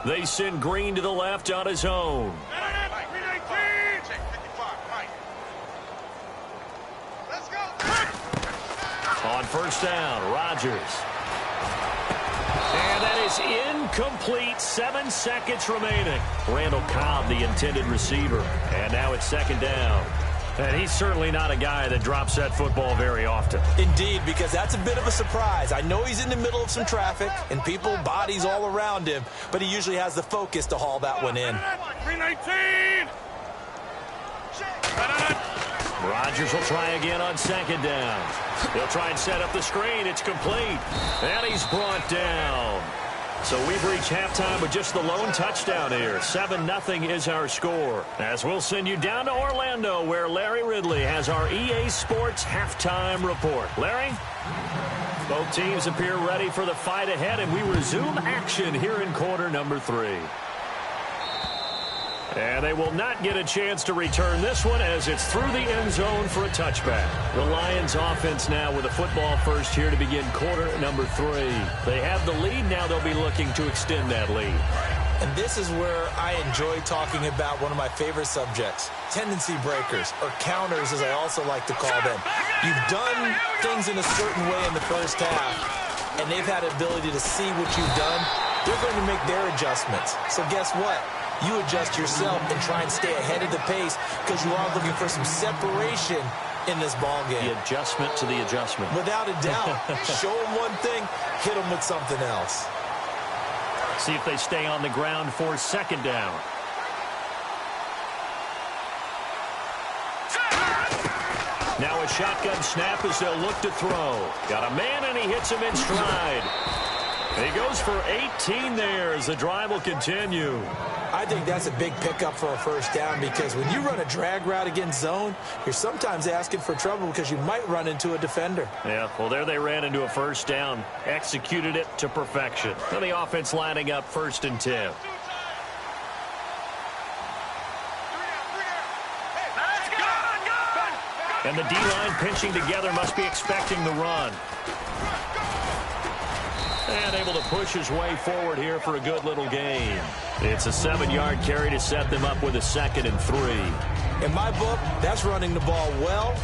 They send Green to the left on his own. On first down, Rodgers. And that is incomplete. 7 seconds remaining. Randall Cobb, the intended receiver. And now it's second down. And he's certainly not a guy that drops that football very often. Indeed, because that's a bit of a surprise. I know he's in the middle of some traffic and people, bodies all around him, but he usually has the focus to haul that one in. 319. Rodgers will try again on second down. He'll try and set up the screen. It's complete. And he's brought down. So we've reached halftime with just the lone touchdown here. 7-0 is our score. As we'll send you down to Orlando, where Larry Ridley has our EA Sports halftime report. Larry? Both teams appear ready for the fight ahead, and we resume action here in quarter number 3. And they will not get a chance to return this one as it's through the end zone for a touchback. The Lions offense now with a football first here to begin quarter number 3. They have the lead. Now they'll be looking to extend that lead. And this is where I enjoy talking about one of my favorite subjects, tendency breakers, or counters as I also like to call them. You've done things in a certain way in the first half, and they've had the ability to see what you've done. They're going to make their adjustments. So guess what? You adjust yourself and try and stay ahead of the pace because you are looking for some separation in this ball game. The adjustment to the adjustment. Without a doubt. Show them one thing, hit them with something else. See if they stay on the ground for second down. Now a shotgun snap as they'll look to throw. Got a man and he hits him in stride. He goes for 18 there as the drive will continue. I think that's a big pickup for a first down because when you run a drag route against zone, you're sometimes asking for trouble because you might run into a defender. Yeah, well, there they ran into a first down. Executed it to perfection. And the offense lining up 1st and 10. And the D-line pinching together must be expecting the run. And able to push his way forward here for a good little gain. It's a 7-yard carry to set them up with a 2nd and 3. In my book, that's running the ball well,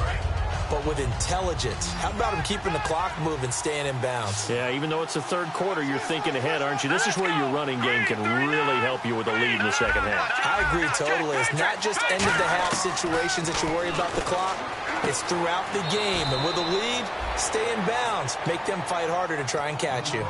but with intelligence. How about him keeping the clock moving, staying in bounds? Yeah, even though it's the third quarter, you're thinking ahead, aren't you? This is where your running game can really help you with a lead in the second half. I agree totally. It's not just end-of-the-half situations that you worry about the clock. It's throughout the game. And with a lead, stay in bounds. Make them fight harder to try and catch you.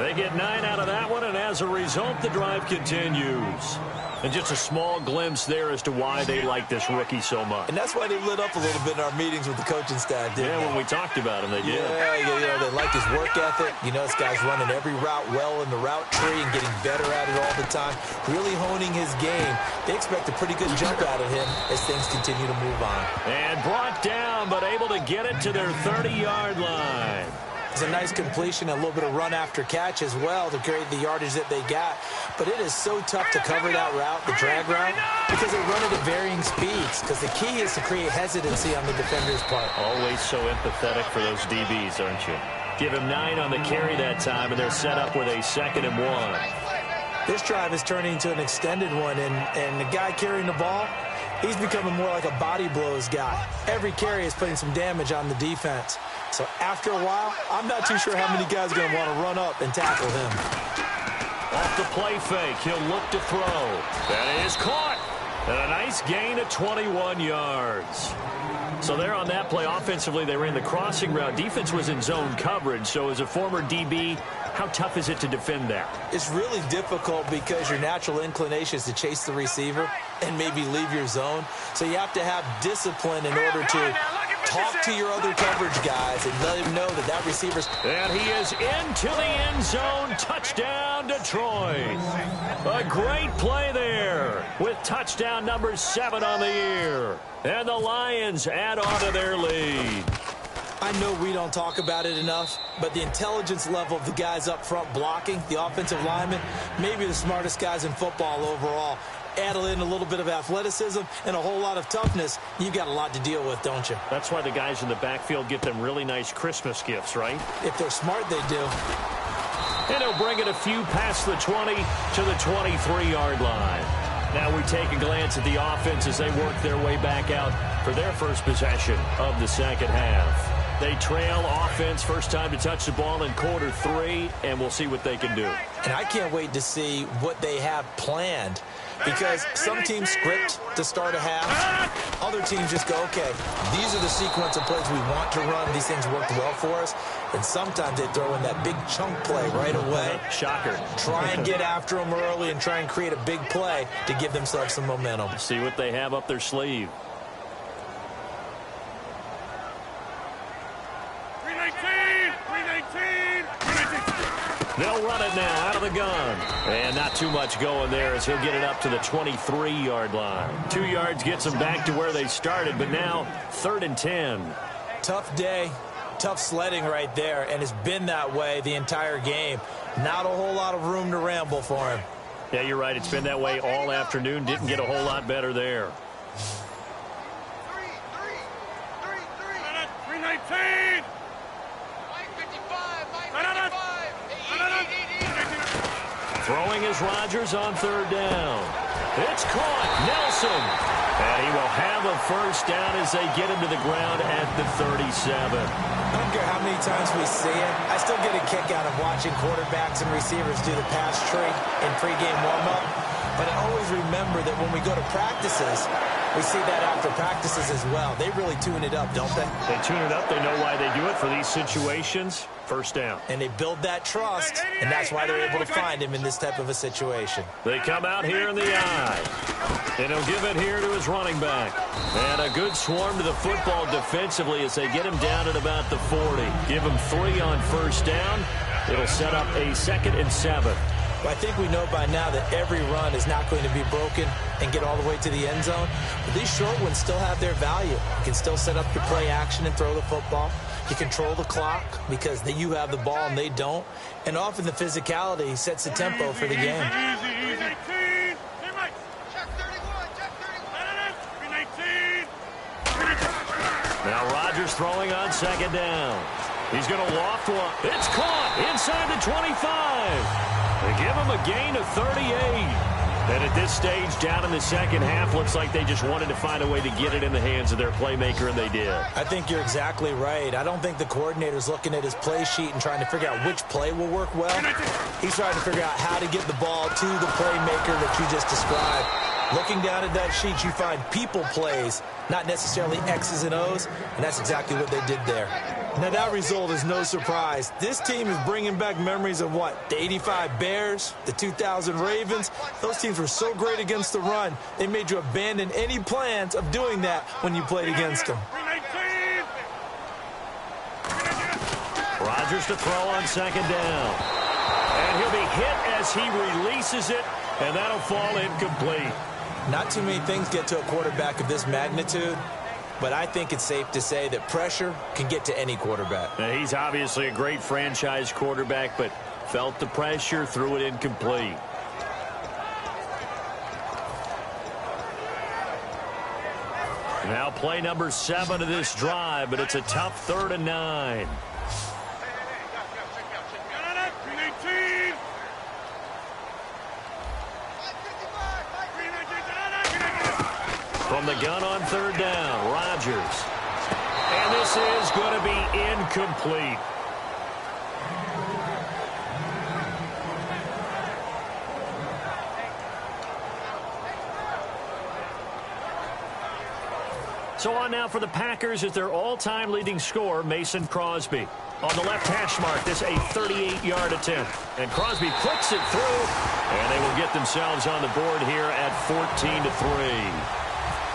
They get 9 out of that one, and as a result, the drive continues. And just a small glimpse there as to why they like this rookie so much. And that's why they lit up a little bit in our meetings with the coaching staff, didn't they? Yeah, when we talked about him, they did. Yeah, they like his work ethic. You know, this guy's running every route well in the route tree and getting better at it all the time, really honing his game. They expect a pretty good jump out of him as things continue to move on. And brought down, but able to get it to their 30-yard line. It's a nice completion, a little bit of run after catch as well to create the yardage that they got. But it is so tough to cover that route, the drag route, because they run it at varying speeds. Because the key is to create hesitancy on the defender's part. Always so empathetic for those DBs, aren't you? Give him 9 on the carry that time, and they're set up with a 2nd and 1. This drive is turning into an extended one, and the guy carrying the ball, he's becoming more like a body blows guy. Every carry is putting some damage on the defense. So after a while, I'm not too sure how many guys are going to want to run up and tackle him. Off the play fake, he'll look to throw. That is caught. And a nice gain of 21 yards. So there on that play, offensively, they ran the crossing route. Defense was in zone coverage. So as a former DB, how tough is it to defend that? It's really difficult because your natural inclination is to chase the receiver and maybe leave your zone. So you have to have discipline in order to talk to your other coverage guys and let him know that that receiver's... And he is into the end zone. Touchdown, Detroit. A great play there with touchdown number 7 on the year. And the Lions add on to their lead. I know we don't talk about it enough, but the intelligence level of the guys up front blocking, the offensive linemen, maybe the smartest guys in football overall. Add in a little bit of athleticism and a whole lot of toughness, you've got a lot to deal with, don't you? That's why the guys in the backfield get them really nice Christmas gifts, right? If they're smart, they do. And he'll bring it a few past the 20 to the 23-yard line. Now we take a glance at the offense as they work their way back out for their first possession of the second half. They trail offense, first time to touch the ball in quarter 3, and we'll see what they can do. And I can't wait to see what they have planned, because some teams script to start a half. Other teams just go, okay, these are the sequence of plays we want to run. These things worked well for us. And sometimes they throw in that big chunk play right away. Shocker. Try and get after them early and try and create a big play to give themselves some momentum. See what they have up their sleeve. They'll run it now out of the gun. And not too much going there as he'll get it up to the 23-yard line. 2 yards gets them back to where they started, but now 3rd and 10. Tough day, tough sledding right there, and it's been that way the entire game. Not a whole lot of room to ramble for him. Yeah, you're right. It's been that way all afternoon. Didn't get a whole lot better there. 319. Throwing is Rodgers on 3rd down. It's caught. Nelson. And he will have a first down as they get him to the ground at the 37. I don't care how many times we see it. I still get a kick out of watching quarterbacks and receivers do the pass tree in pregame warm-up. But I always remember that when we go to practices, we see that after practices as well. They really tune it up, don't they? They tune it up. They know why they do it for these situations. First down. And they build that trust, and that's why they're able to find him in this type of a situation. They come out here in the eye. And he'll give it here to his running back. And a good swarm to the football defensively as they get him down at about the 40. Give him 3 on first down. It'll set up a 2nd and 7. Well, I think we know by now that every run is not going to be broken and get all the way to the end zone. But these short ones still have their value. You can still set up your play action and throw the football. You control the clock because you have the ball and they don't. And often the physicality sets the tempo for the game. Now Rodgers throwing on 2nd down. He's going to loft one. It's caught inside the 25. They give him a gain of 38. And at this stage, down in the second half, looks like they just wanted to find a way to get it in the hands of their playmaker, and they did. I think you're exactly right. I don't think the coordinator's looking at his play sheet and trying to figure out which play will work well. He's trying to figure out how to get the ball to the playmaker that you just described. Looking down at that sheet, you find people plays, not necessarily X's and O's, and that's exactly what they did there. Now, that result is no surprise. This team is bringing back memories of what? The 85 Bears, the 2000 Ravens. Those teams were so great against the run, they made you abandon any plans of doing that when you played against them. Rodgers to throw on 2nd down. And he'll be hit as he releases it, and that'll fall incomplete. Not too many things get to a quarterback of this magnitude, but I think it's safe to say that pressure can get to any quarterback. Now, he's obviously a great franchise quarterback, but felt the pressure, threw it incomplete. Now play number 7 of this drive, but it's a tough 3rd and 9. From the gun on 3rd down, Rodgers. And this is going to be incomplete. So on now for the Packers is their all-time leading scorer, Mason Crosby. On the left hash mark, this a 38-yard attempt. And Crosby clicks it through, and they will get themselves on the board here at 14-3.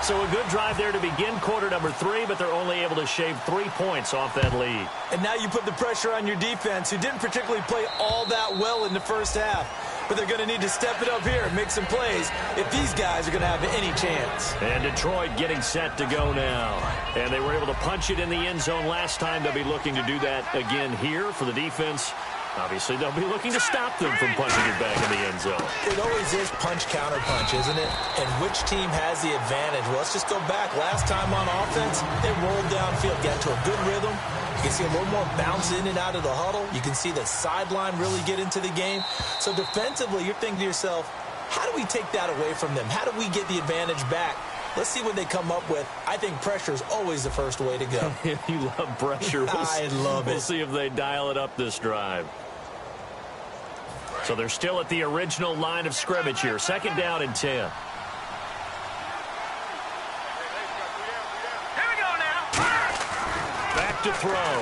So a good drive there to begin quarter number 3, but they're only able to shave 3 points off that lead. And now you put the pressure on your defense, who didn't particularly play all that well in the first half. But they're going to need to step it up here and make some plays if these guys are going to have any chance. And Detroit getting set to go now. And they were able to punch it in the end zone last time. They'll be looking to do that again here for the defense. Obviously, they'll be looking to stop them from punching it back in the end zone. It always is punch-counter-punch, isn't it? And which team has the advantage? Well, let's just go back. Last time on offense, they rolled downfield, got to a good rhythm, You can see a little more bounce in and out of the huddle. You can see the sideline really get into the game. So defensively, you're thinking to yourself, how do we take that away from them? How do we get the advantage back? Let's see what they come up with. I think pressure is always the first way to go. You love pressure. I love it. We'll see if they dial it up this drive. So they're still at the original line of scrimmage here. 2nd down and 10. Here we go now. Back to throw.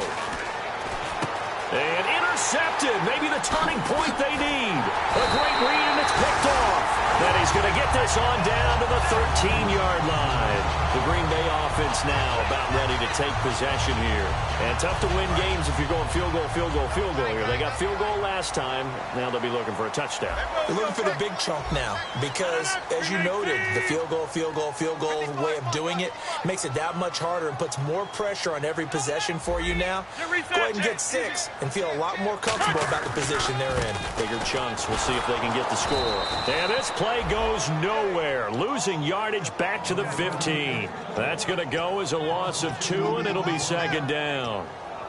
And intercepted. Maybe the turning point they need. A great read, and it's picked off. Then he's going to get this on down to the 13-yard line. The Green Bay offense now about ready to take possession here. And tough to win games if you're going field goal, field goal, field goal here. They got field goal last time. Now they'll be looking for a touchdown. They're looking for the big chunk now because, as you noted, the field goal, field goal, field goal way of doing it makes it that much harder and puts more pressure on every possession for you now. Go ahead and get 6 and feel a lot more comfortable about the position they're in. Bigger chunks. We'll see if they can get the score. And this play goes nowhere. Losing yardage back to the 15. That's going to go as a loss of 2, and it'll be 2nd down.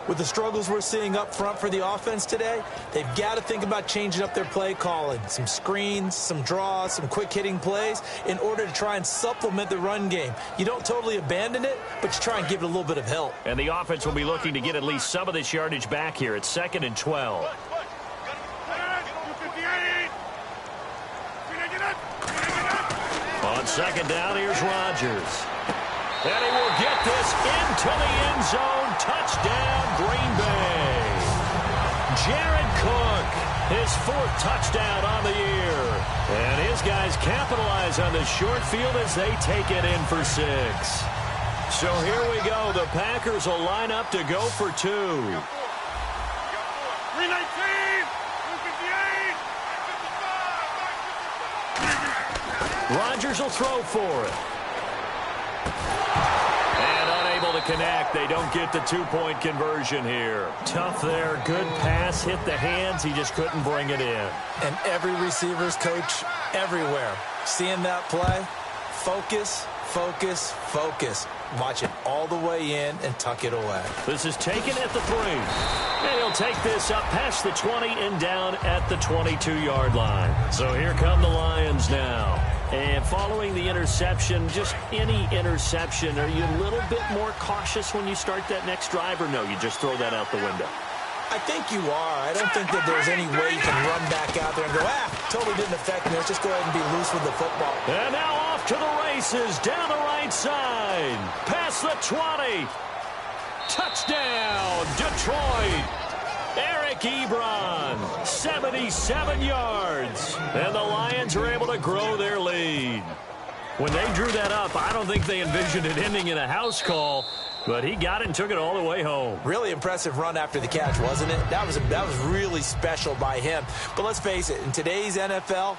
With the struggles we're seeing up front for the offense today, they've got to think about changing up their play calling. Some screens, some draws, some quick-hitting plays in order to try and supplement the run game. You don't totally abandon it, but you try and give it a little bit of help. And the offense will be looking to get at least some of this yardage back here. It's 2nd and 12. On 2nd down, here's Rodgers. And he will get this into the end zone. Touchdown, Green Bay. Jared Cook, his 4th touchdown on the year. And his guys capitalize on the short field as they take it in for 6. So here we go. The Packers will line up to go for 2. 319, 258. Rodgers will throw for it. Connect. They don't get the 2-point conversion here. Tough there. Good pass. Hit the hands. He just couldn't bring it in. And every receiver's coach everywhere. Seeing that play, focus, focus, focus. Watch it all the way in and tuck it away. This is taken at the 3. And he'll take this up past the 20 and down at the 22-yard line. So here come the Lions now. And following the interception, just any interception, are you a little bit more cautious when you start that next drive, or no, you just throw that out the window? I think you are. I don't think that there's any way you can run back out there and go, totally didn't affect me. Let's just go ahead and be loose with the football. And now off to the races, down the right side, past the 20. Touchdown, Detroit. Eric Ebron, 77 yards. And the Lions are able to grow their lead. When they drew that up, I don't think they envisioned it ending in a house call, but he got it and took it all the way home. Really impressive run after the catch, wasn't it? That was really special by him. But let's face it, in today's NFL,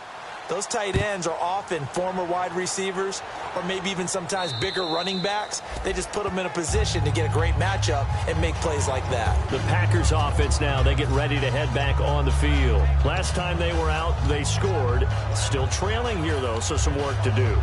those tight ends are often former wide receivers or maybe even sometimes bigger running backs. They just put them in a position to get a great matchup and make plays like that. The Packers offense now, they get ready to head back on the field. Last time they were out, they scored. Still trailing here, though, so some work to do.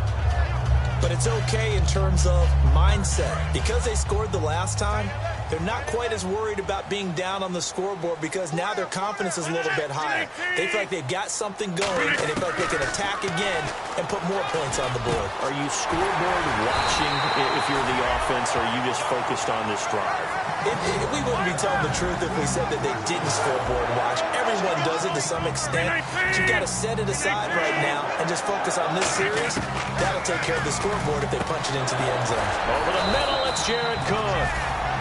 But it's okay in terms of mindset. Because they scored the last time, they're not quite as worried about being down on the scoreboard because now their confidence is a little bit higher. They feel like they've got something going, and they feel like they can attack again and put more points on the board. Are you scoreboard watching if you're the offense, or are you just focused on this drive? We wouldn't be telling the truth if we said that they didn't scoreboard watch. Everyone does it to some extent. But you've got to set it aside right now and just focus on this series. That'll take care of the scoreboard if they punch it into the end zone. Over the middle, it's Jared Cook.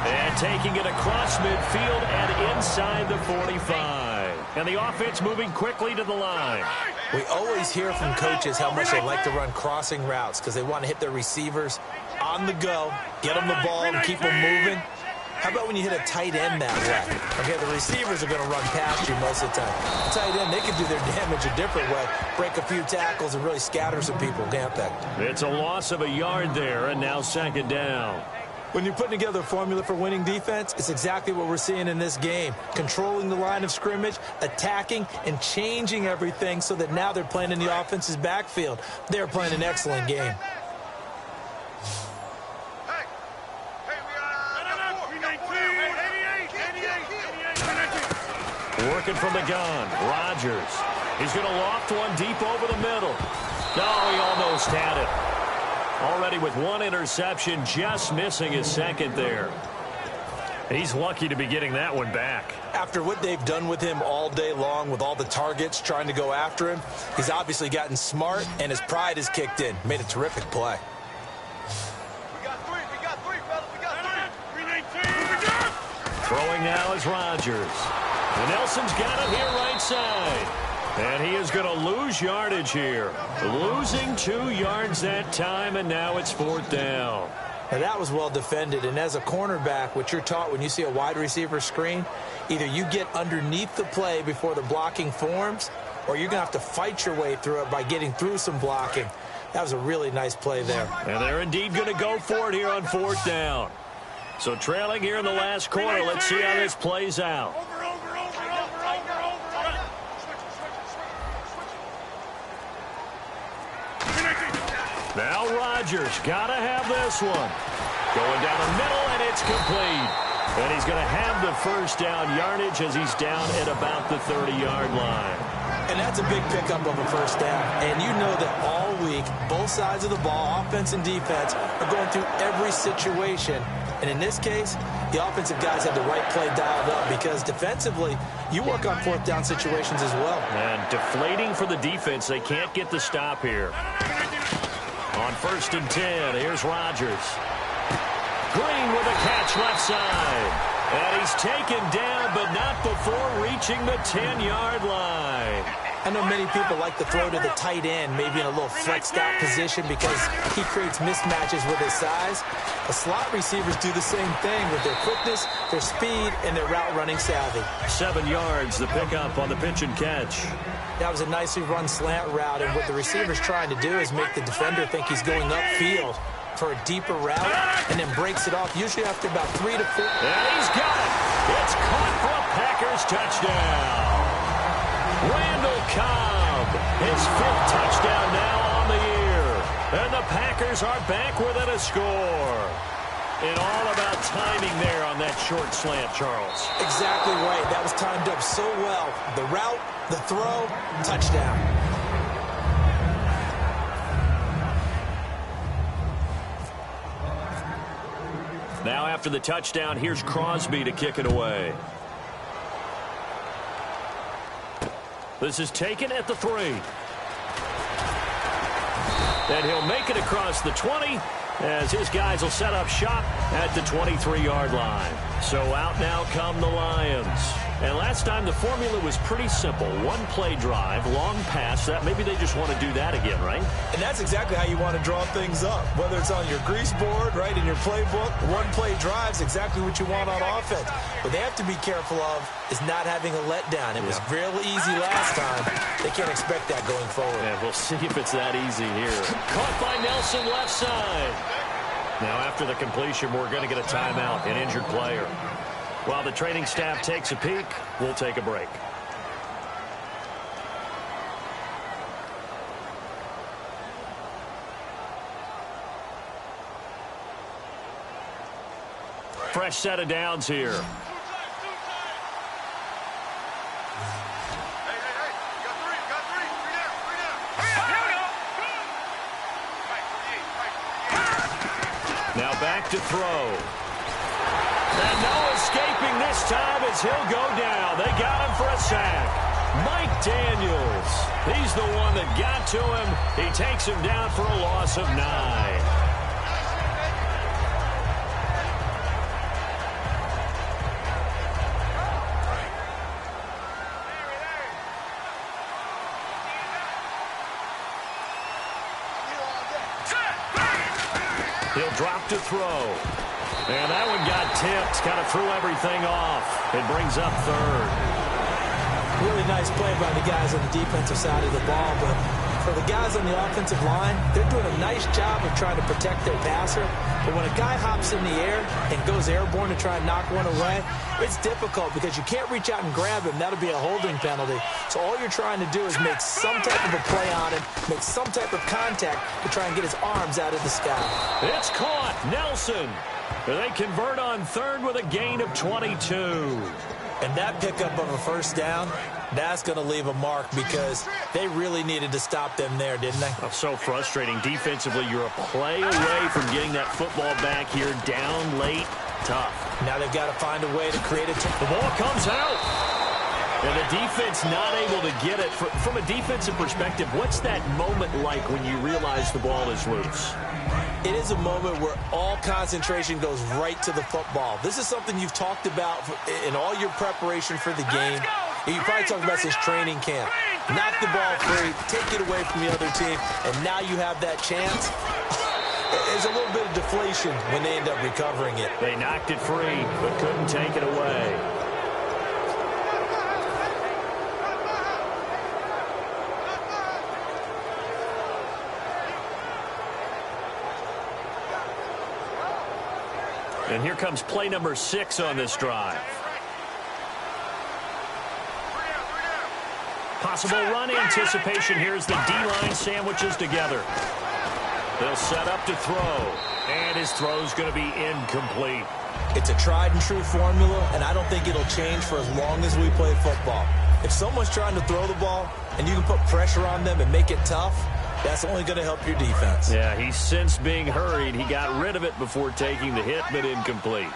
And taking it across midfield and inside the 45. And the offense moving quickly to the line. We always hear from coaches how much they like to run crossing routes because they want to hit their receivers on the go, get them the ball, and keep them moving. How about when you hit a tight end that way? Okay, the receivers are going to run past you most of the time. The tight end, they can do their damage a different way, break a few tackles and really scatter some people, can't they? It's a loss of a yard there, and now 2nd down. When you're putting together a formula for winning defense, it's exactly what we're seeing in this game. Controlling the line of scrimmage, attacking, and changing everything so that now they're playing in the offense's backfield. They're playing an excellent game. Working from the gun. Rodgers. He's going to loft one deep over the middle. No, he almost had it. Already with one interception, just missing his second there. He's lucky to be getting that one back. After what they've done with him all day long with all the targets trying to go after him, he's obviously gotten smart and his pride has kicked in. Made a terrific play. We got three, fellas. We got three. Throwing now is Rodgers. And Nelson's got it here right side. And he is going to lose yardage here. Losing 2 yards that time, and now it's 4th down. Now that was well defended, and as a cornerback, what you're taught when you see a wide receiver screen, either you get underneath the play before the blocking forms, or you're going to have to fight your way through it by getting through some blocking. That was a really nice play there. And they're indeed going to go for it here on 4th down. So trailing here in the last quarter, let's see how this plays out. Now Rodgers got to have this one. Going down the middle, and it's complete. And he's going to have the first down yardage as he's down at about the 30-yard line. And that's a big pickup of a first down. And you know that all week, both sides of the ball, offense and defense, are going through every situation. And in this case, the offensive guys have the right play dialed up because defensively, you work on 4th down situations as well. And deflating for the defense. They can't get the stop here. On 1st and 10, here's Rodgers. Green with a catch left side. And he's taken down, but not before reaching the 10-yard line. I know many people like to throw to the tight end, maybe in a little flexed out position because he creates mismatches with his size. The slot receivers do the same thing with their quickness, their speed, and their route running savvy. 7 yards, the pickup on the pitch and catch. That was a nicely run slant route, and what the receiver's trying to do is make the defender think he's going upfield for a deeper route, and then breaks it off, usually after about 3 to 4. And he's got it. It's caught for a Packers touchdown. Randall Cobb, his 5th touchdown now on the year. And the Packers are back within a score. And all about timing there on that short slant, Charles. Exactly right. That was timed up so well. The route, the throw, touchdown. Now after the touchdown, here's Crosby to kick it away. This is taken at the 3. And he'll make it across the 20 as his guys will set up shop at the 23-yard line. So out now come the Lions. And last time the formula was pretty simple. 1-play drive, long pass. That maybe they just want to do that again, right? And that's exactly how you want to draw things up. Whether it's on your grease board, right, in your playbook, 1-play drive's exactly what you want on offense. What they have to be careful of is not having a letdown. It was real easy last time. They can't expect that going forward. Yeah, we'll see if it's that easy here. Caught by Nelson left side. Now after the completion, we're going to get a timeout, an injured player. While the training staff takes a peek, we'll take a break. Fresh set of downs here. Now back to throw. And no escaping this time as he'll go down. They got him for a sack. Mike Daniels. He's the one that got to him. He takes him down for a loss of 9. He'll drop to throw. And that one got tipped. Kind of threw everything off. It brings up 3rd. Really nice play by the guys on the defensive side of the ball, but for the guys on the offensive line, they're doing a nice job of trying to protect their passer. But when a guy hops in the air and goes airborne to try and knock one away, it's difficult because you can't reach out and grab him. That'll be a holding penalty. So all you're trying to do is make some type of a play on him, make some type of contact to try and get his arms out of the sky. It's caught. Nelson. They convert on 3rd with a gain of 22. And that pickup of a first down, that's going to leave a mark because they really needed to stop them there, didn't they? Oh, so frustrating. Defensively, you're a play away from getting that football back here down late. Tough. Now they've got to find a way to create a The ball comes out. And the defense not able to get it. From a defensive perspective, what's that moment like when you realize the ball is loose? It is a moment where all concentration goes right to the football. This is something you've talked about in all your preparation for the game. You probably talked about since training camp. Knock the ball free, take it away from the other team, and now you have that chance. There's a little bit of deflation when they end up recovering it. They knocked it free, but couldn't take it away. And here comes play number 6 on this drive. Possible run anticipation. Here's the D-line sandwiches together. They'll set up to throw. And his throw's going to be incomplete. It's a tried and true formula, and I don't think it'll change for as long as we play football. If someone's trying to throw the ball and you can put pressure on them and make it tough, that's only going to help your defense. Yeah, he's since being hurried. He got rid of it before taking the hit, but incomplete.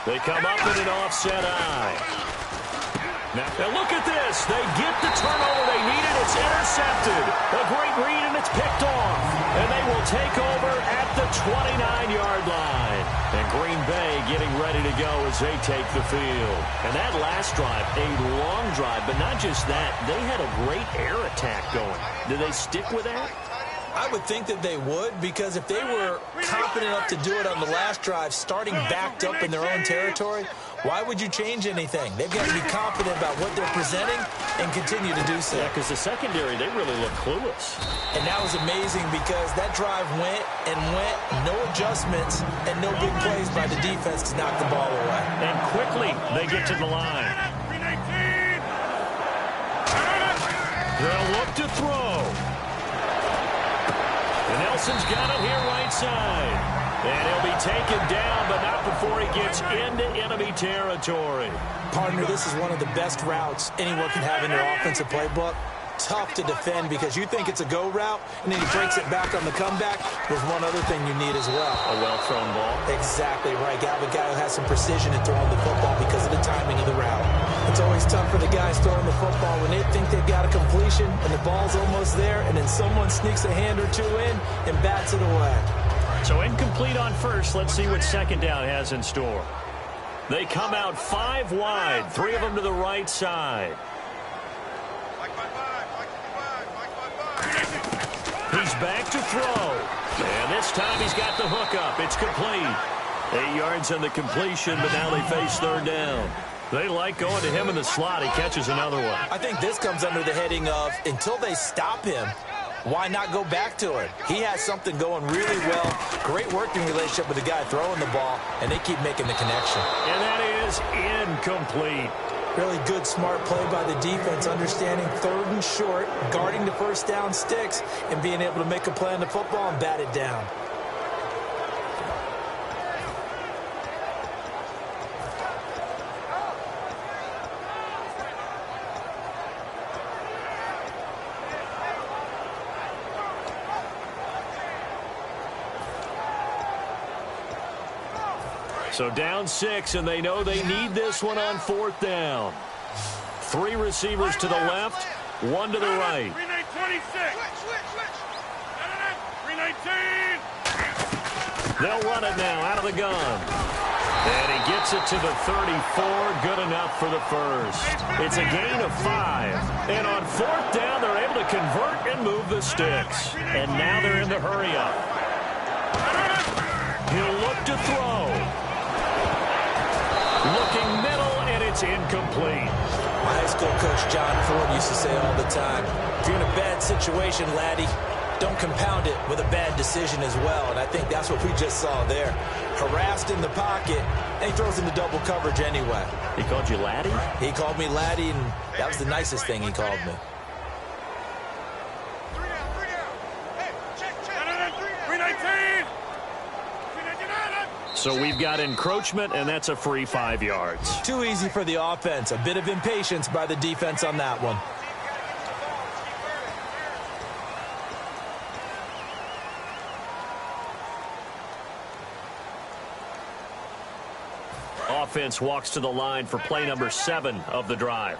They come up in an offset eye. Now look at this. They get the turnover they needed. It's intercepted. A great read, and it's picked off. And they will take over at the 29-yard line. And Green Bay getting ready to go as they take the field. And that last drive, a long drive, but not just that. They had a great air attack going. Did they stick with that? I would think that they would, because if they were confident enough to do it on the last drive, starting backed up in their own territory, why would you change anything? They've got to be confident about what they're presenting and continue to do so. Yeah, because the secondary, they really look clueless. And that was amazing because that drive went and went, no adjustments, and no big plays by the defense to knock the ball away. And quickly, they get to the line. They'll look to throw. And Nelson's got it here right side. And he'll be taken down, but not before he gets into enemy territory. Partner, this is one of the best routes anyone can have in their offensive playbook. Tough to defend because you think it's a go route, and then he breaks it back on the comeback. There's one other thing you need as well. A well-thrown ball. Exactly right. Got a guy who has some precision in throwing the football because of the timing of the route. It's always tough for the guys throwing the football when they think they've got a completion and the ball's almost there, and then someone sneaks a hand or two in and bats it away. So incomplete on first. Let's see what second down has in store. They come out 5 wide, 3 of them to the right side. He's back to throw. And this time he's got the hook up. It's complete. 8 yards on the completion, but now they face third down. They like going to him in the slot. He catches another one. I think this comes under the heading of until they stop him, why not go back to it? He has something going really well. Great working relationship with the guy throwing the ball, and they keep making the connection. And that is incomplete. Really good, smart play by the defense, understanding third and short, guarding the first down sticks, and being able to make a play on the football and bat it down. So down 6, and they know they need this one on 4th down. 3 receivers to the left, 1 to the right. 319. They'll run it now out of the gun. And he gets it to the 34, good enough for the first. It's a gain of 5. And on 4th down, they're able to convert and move the sticks. And now they're in the hurry-up. He'll look to throw. Looking middle, and it's incomplete. My high school coach, John Ford, used to say all the time, if you're in a bad situation, laddie, don't compound it with a bad decision as well. And I think that's what we just saw there. Harassed in the pocket, and he throws into double coverage anyway. He called you laddie? He called me laddie, and that was the nicest thing he called me. 3 down. Hey, check. 319. So we've got encroachment, and that's a free 5 yards. Too easy for the offense. A bit of impatience by the defense on that one. Offense walks to the line for play number 7 of the drive.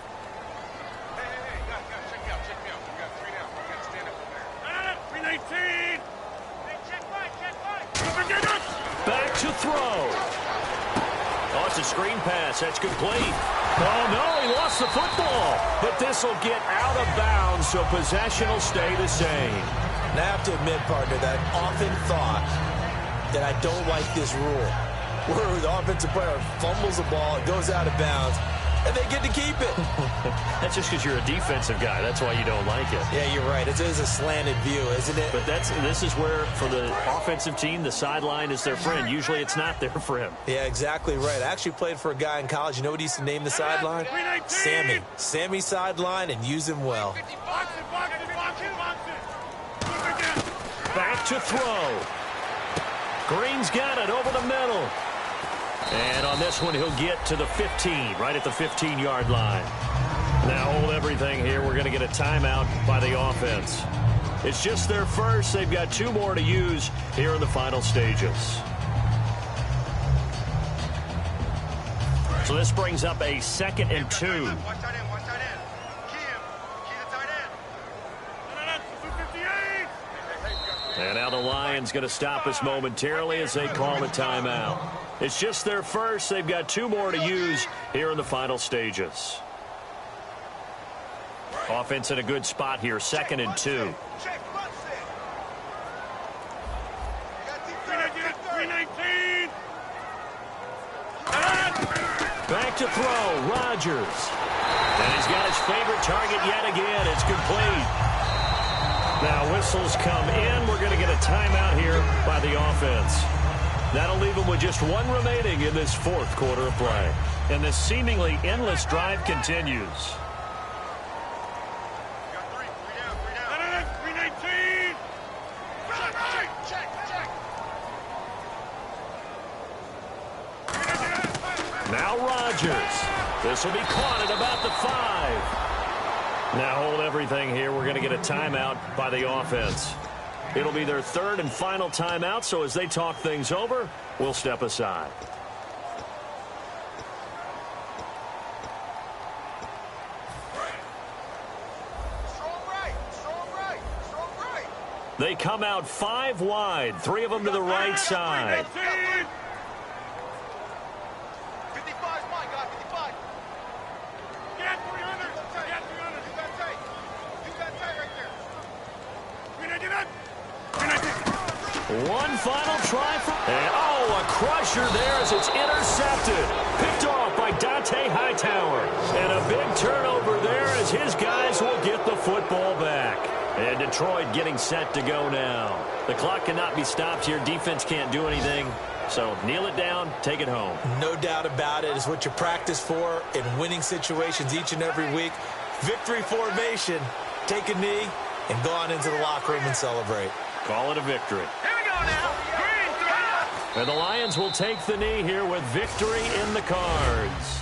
Hey, guys, check me out. We got 3 down. We got to stand up from there. 319. Hey, check five. Back to throw. Oh, it's a screen pass. That's complete. Oh, no, he lost the football. But this will get out of bounds, so possession will stay the same. And I have to admit, partner, that I often thought that I don't like this rule, where the offensive player fumbles the ball, it goes out of bounds, and they get to keep it. That's just because you're a defensive guy. That's why you don't like it. Yeah, you're right. It is a slanted view, isn't it? But this is where, for the offensive team, the sideline is their friend. Usually it's not their friend. Yeah, exactly right. I actually played for a guy in college. You know what he used to name the sideline? Sammy. Sammy sideline, and use him well. Back to throw. Green's got it over the middle. And on this one, he'll get to the 15, right at the 15-yard line. Now hold everything here. We're going to get a timeout by the offense. It's just their first. They've got 2 more to use here in the final stages. So this brings up a 2nd and 2. One tight end. Key the tight end. And now the Lions going to stop us momentarily as they call a timeout. It's just their first. They've got 2 more to use here in the final stages. Offense in a good spot here, 2nd and 2. Back to throw, Rodgers. And he's got his favorite target yet again. It's complete. Now whistles come in. We're going to get a timeout here by the offense. That'll leave them with just 1 remaining in this 4th quarter of play. And this seemingly endless drive continues. Now Rodgers. This will be caught at about the 5. Now hold everything here. We're going to get a timeout by the offense. It'll be their 3rd and final timeout, so as they talk things over, we'll step aside. Strong right. They come out 5 wide, 3 of them to the right side. 55's mine, guys. 55. Get 300. You got tight right there. One final try for... And, a crusher there as it's intercepted. Picked off by Dante Hightower. And a big turnover there as his guys will get the football back. And Detroit getting set to go now. The clock cannot be stopped here. Defense can't do anything. So kneel it down, take it home. No doubt about it. It's what you practice for in winning situations each and every week. Victory formation. Take a knee and go on into the locker room and celebrate. Call it a victory. Here we go now. Green, 3. And the Lions will take the knee here with victory in the cards.